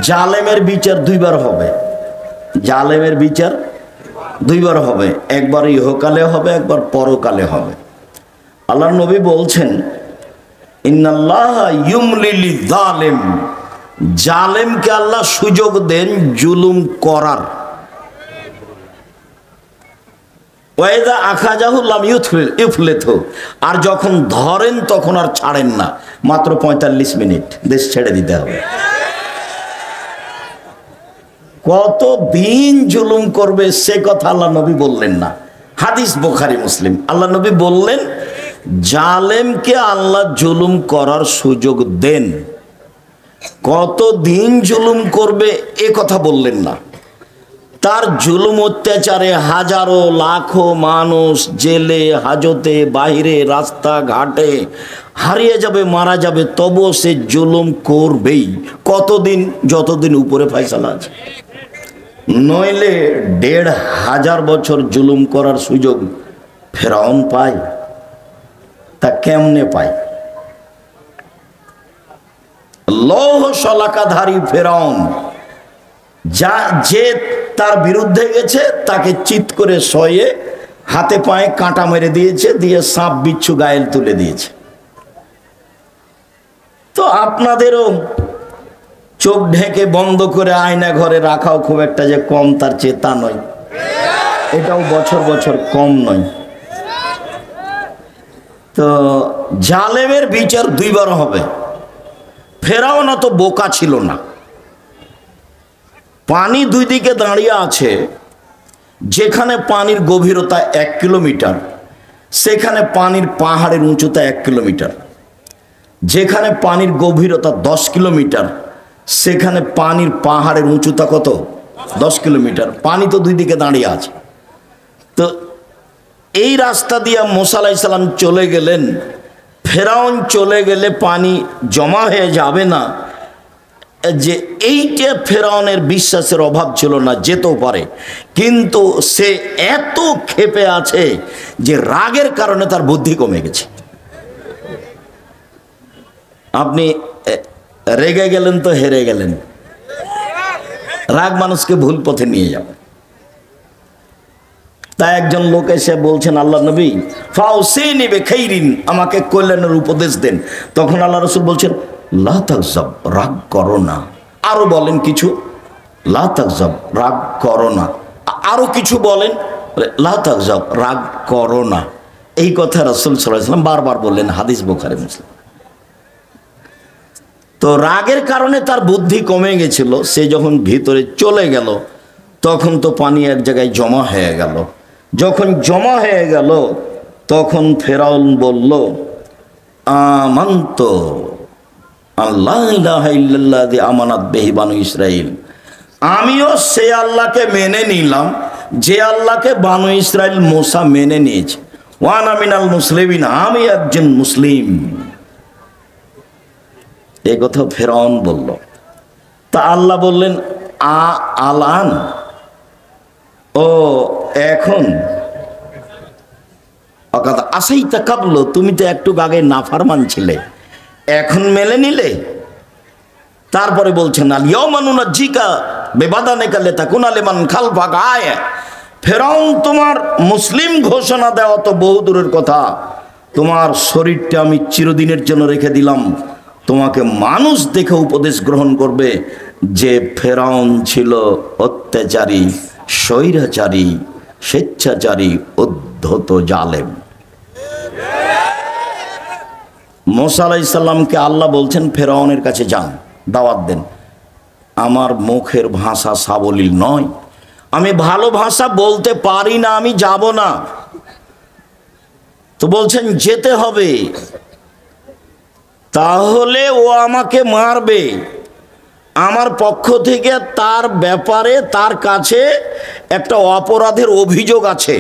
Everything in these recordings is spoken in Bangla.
জালেমের বিচার দুইবার হবে। জালেমের বিচার দুইবার হবে, একবার ইহকালে হবে, একবার পরকালে হবে। আল্লাহর নবী বলছেন ইন্নাল্লাহা ইউমলিল যালিম, জালেমকে আল্লাহ সুযোগ দেন জুলুম করার। ওয়াইদা আখাযাহু লাম ইউফলিথু, আর যখন ধরেন তখন আর ছাড়েন না, মাত্র 45 মিনিট দেশ ছেড়ে দিতে হবে। কত দিন জুলুম করবে সে কথা আল্লাহ নবী বললেন না, হাদিস বুখারী মুসলিম। আল্লাহ নবী বললেন জালেমকে আল্লাহ জুলুম করার সুযোগ দেন, কত দিন জুলুম করবে এ কথা বললেন না। তার জুলুম অত্যাচারে হাজারো লাখো মানুষ জেলে হাজতে বাইরে রাস্তাঘাটে হারিয়ে যাবে, মারা যাবে, তবুও সে জুলুম করবেই। কতদিন? যতদিন উপরে ফয়সালা আছে। নইলে ১৫০০ বছর জুলুম করার সুযোগ ফেরাউন পায়? তা কেমনে পায়? লৌহ শলাকাধারী ফেরাউন যে তার বিরুদ্ধে গেছে তাকে চিৎ করে শয়ে হাতে পায়ে কাঁটা মেরে দিয়েছে, দিয়ে সাপ বিচ্ছু গায়েল তুলে দিয়েছে। তো আপনাদেরও চোখ ঢেকে বন্ধ করে আয়না ঘরে রাখাও খুব একটা যে কম তার চেয়ে তা নয়, এটাও বছর বছর কম নয়। তো জালেমের বিচার দুইবার হবে। ফেরাউন অত বোকা ছিল না। পানি দুই দিকে দাঁড়িয়ে আছে, যেখানে পানির গভীরতা 1 কিলোমিটার সেখানে পানির পাহাড়ের উঁচুতা 1 কিলোমিটার, যেখানে পানির গভীরতা 10 কিলোমিটার সেখানে পানির পাহাড়ের উঁচুতা কত? 10 কিলোমিটার। পানি তো দুই দিকে দাঁড়িয়ে আছে। তো এই রাস্তা দিয়ে মুসা আলাইহিস সালাম চলে গেলেন। ফেরাউন চলে গেলে পানি জমা হয়ে যাবে না, যে এইটা ফেরাউনের বিশ্বাসের অভাব ছিল না, যেতেও পারে, কিন্তু সে এত ক্ষেপে আছে যে রাগের কারণে তার বুদ্ধি কমে গেছে। আপনি রেগে গেলেন তো হেরে গেলেন। রাগ মানুষকে ভুল পথে নিয়ে যাবে। তাই একজন লোক এসে বলছেন আল্লাহ নবী ফাউসিনি বিখাইরিন, আমাকে কল্যাণের উপদেশ দেন। তখন আল্লাহ রাসূল বলছেন লা তাগজাব, রাগ করো না। আরো বলেন কিছু, লা তাগজাব, রাগ করো না। আরো কিছু বলেন, লা তাগজাব, রাগ করো না। এই কথা রাসূল সাল্লাল্লাহু আলাইহি ওয়াসাল্লাম বারবার বললেন, হাদিস বুখারী মুসলিম। তো রাগের কারণে তার বুদ্ধি কমে গেছিল। সে যখন ভিতরে চলে গেল তখন তো পানি এক জায়গায় জমা হয়ে গেল। যখন জমা হয়ে গেল তখন ফেরাউন বলল আমান্ত আল্লাহ ইলাহা ইল্লাল্লাযী আমানাত বিহি বানু ইসরাঈল, আমিও সে আল্লাহকে মেনে নিলাম যে আল্লাহকে বানু ইসরাঈল মুসা মেনে নিয়েছে। ওয়া আনা মিনাল মুসলিমিন, আমি একজন মুসলিম। এই কথা ফেরাউন বলল। তা আল্লাহ বললেন আলান, ও এখন অকাদ আসাইতা কাবল, তুমি তো একটু আগে নাফরমান ছিলে, এখন মেনে নিলে? তারপরে বলছেন আল ইয়াউমা নুনাজ্জিকা বিবাদানিকা লিতাকুনা লিমান খালফাকা আয়া। ফেরাউন, তোমার মুসলিম ঘোষণা দেওয়া তো বহু দূরের কথা, তোমার শরীরটা আমি চিরদিনের জন্য রেখে দিলাম, তোমাকে মানুষ দেখে উপদেশ গ্রহণ করবে যে ফেরাউন ছিল অত্যাচারী, স্বৈরাচারী, স্বেচ্ছাচারী, উদ্ধত, জালেম। মুসা আলাইহিস সালামকে আল্লাহ বলছেন ফেরাউনের কাছে যান, দাওয়াত দেন। আমার মুখের ভাষা সাবলীল নয়, আমি ভালো ভাষা বলতে পারি না, আমি যাব না। তো বলছেন যেতে হবে, তাহলে ও আমাকে মারবে। আমার পক্ষ থেকে তার ব্যাপারে তার কাছে একটা অপরাধের অভিযোগ আছে,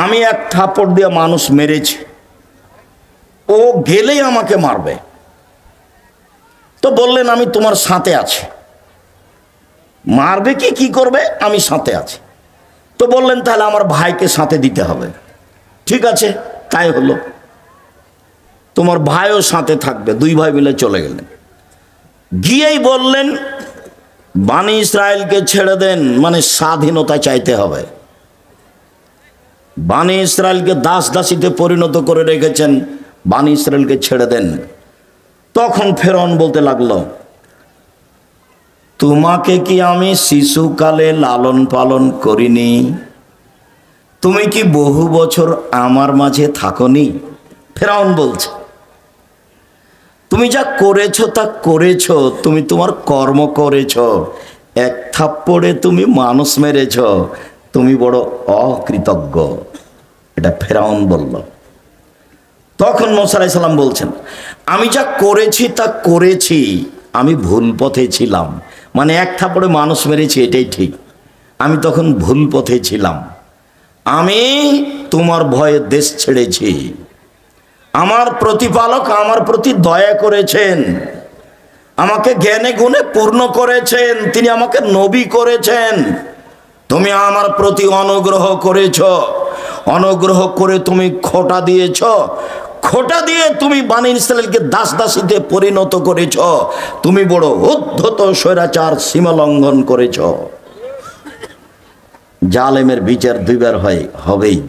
আমি এক থাপ্পড় দিয়ে মানুষ মেরেছি, ও গেলেই আমাকে মারবে। তো বললেন আমি তোমার সাথে আছি। মারবে কি করবে, আমি সাথে আছি। তো বললেন তাহলে আমার ভাইকে সাথে দিতে হবে। ঠিক আছে, তাই হলো। তোমার ভাইও সাথে থাকবে। দুই ভাই মিলে চলে গেলেন। গিয়েই বললেন বানি ইসরায়েলকে ছেড়ে দেন, মানে স্বাধীনতা চাইতে হবে। বানি ইসরায়েলকে দাস দাসীতে পরিণত করে রেখেছেন, বানি ইসরায়েলকে ছেড়ে দেন। তখন ফেরাউন বলতে লাগলো, তোমাকে কি আমি শিশুকালে লালন পালন করিনি? তুমি কি বহু বছর আমার মাঝে থাকনি? ফেরাউন বলছে, তুমি যা করেছো তা করেছো, তুমি তোমার কর্ম করেছো, এক থাপ্পড়ে তুমি মানুষ মেরেছ, তুমি বড় অকৃতজ্ঞ। এটা ফেরাউন বলল। তখন মুসা আলাইহিস সালাম বলছেন, আমি যা করেছি তা করেছি, আমি ভুল পথে ছিলাম। মানে এক থাপ্পড়ে মানুষ মেরেছি, এটাই ঠিক, আমি তখন ভুল পথে ছিলাম। আমি তোমার ভয়ে দেশ ছেড়েছি। আমার প্রতিপালক আমার প্রতি দয়া করেছেন, আমাকে জ্ঞানে গুণে পূর্ণ করেছেন, তিনি আমাকে নবী করেছেন। তুমি আমার প্রতি অনুগ্রহ করেছ, অনুগ্রহ করে তুমি খোঁটা দিয়েছ, খোঁটা দিয়ে তুমি বানি ইসরায়েলকে দাস দাসীতে পরিণত করেছ। তুমি বড় উদ্ধত স্বৈরাচার, সীমা লঙ্ঘন করেছ। জালেমের বিচার দুইবার হবেই।